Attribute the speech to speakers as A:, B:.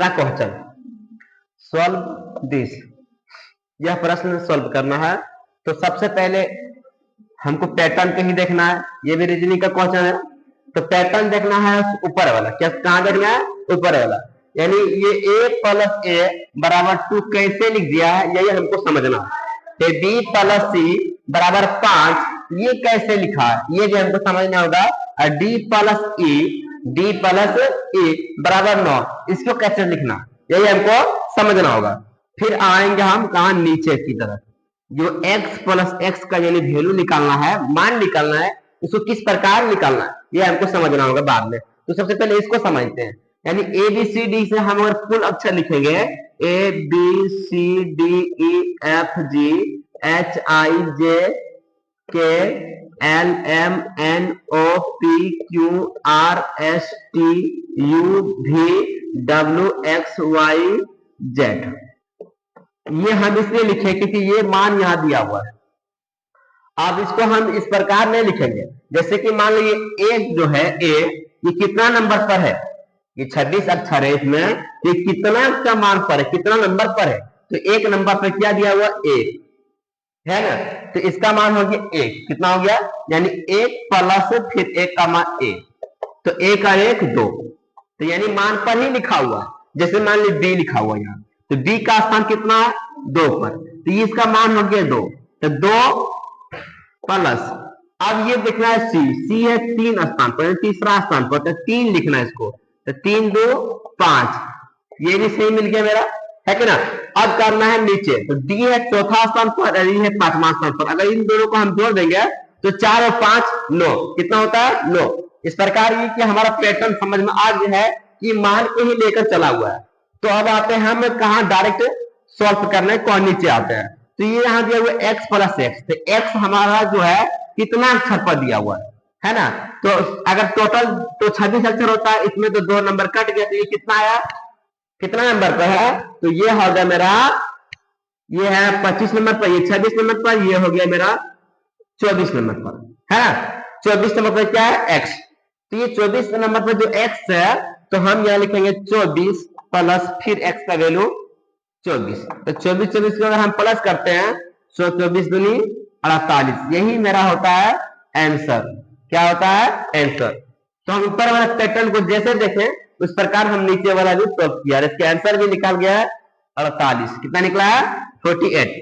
A: Question solve this, यह प्रश्न solve करना है। तो सबसे पहले हमको पैटर्न कहीं देखना है, ये भी रीजनिंग का क्वेश्चन है। तो पैटर्न देखना है ऊपर वाला, क्या कहां देखना है? ऊपर वाला, यानी ये a प्लस ए बराबर 2 कैसे लिख दिया है यही हमको समझना है। b प्लस सी बराबर 5 ये कैसे लिखा है ये भी हमको समझना होगा। और d प्लस e बराबर 9 इसको कैसे लिखना यही हमको समझना होगा। फिर आएंगे हम कहा नीचे की तरफ, जो x प्लस एक्स का यानी वैल्यू निकालना है, मान निकालना है, उसको किस प्रकार निकालना है ये हमको समझना होगा बाद में। तो सबसे पहले इसको समझते हैं, यानी ए बी सी डी से हम अगर फुल अक्षर लिखेंगे A B C D E F G H I J K L M N O P Q R S T U V W X Y Z, ये हम इसलिए लिखे क्योंकि ये मान यहां दिया हुआ है। अब इसको हम इस प्रकार नहीं लिखेंगे, जैसे कि मान लीजिए ए जो है ए ये कितना नंबर पर है, ये 26 अक्षर है, इसमें ये कितना का मान पर है, कितना नंबर पर है? तो एक नंबर पर क्या दिया हुआ? एक है ना, तो इसका मान हो गया एक, कितना हो गया? यानी एक प्लस फिर एक का मान एक, तो एक का एक 2, तो यानी मान पर ही लिखा हुआ है। जैसे मान लीजिए बी लिखा हुआ यहाँ, तो बी का स्थान कितना है? 2 पर, तो ये इसका मान हो गया 2, तो 2 प्लस, अब ये देखना है सी है 3 स्थान पर, तीसरा स्थान पर, तो 3 लिखना है इसको, तो 3 2 5, ये भी सही मिल गया मेरा, है कि ना। अब करना है नीचे, तो डी है चौथा स्थान पर, डी है 5वां स्थान पर, अगर इन दोनों को हम जोड़ देंगे तो 4 और 5 9, कितना होता है? 9। इस प्रकार ये कि हमारा पैटर्न समझ में आ गया है कि मान को ही लेकर चला हुआ है। तो अब आते हैं हम कहा डायरेक्ट सॉल्व करने, कौन नीचे आते हैं। तो ये यहाँ दिया हुआ एक्स प्लस एक्स, तो एक्स हमारा जो है कितना अक्षर पर दिया हुआ है ना। तो अगर टोटल तो 26 अक्षर होता है, इसमें तो 2 नंबर कट गया, तो ये कितना आया, कितना नंबर पर है? तो ये हो गया मेरा, ये है 25 नंबर पर, ये 26 नंबर पर, ये हो गया मेरा 24 नंबर पर है। 24 नंबर पर क्या है? एक्स। तो ये 24 नंबर पर जो एक्स है, तो हम यहाँ लिखेंगे 24 प्लस फिर एक्स का वैल्यू 24, तो 24 को अगर हम प्लस करते हैं तो 24 दूनी 48, यही मेरा होता है आंसर। क्या होता है? आंसर। तो हम ऊपर वाला पैटर्न को जैसे देखें उस प्रकार हम नीचे वाला भी सॉल्व किया, इसके आंसर भी निकाल गया है 48, कितना निकला है? 48।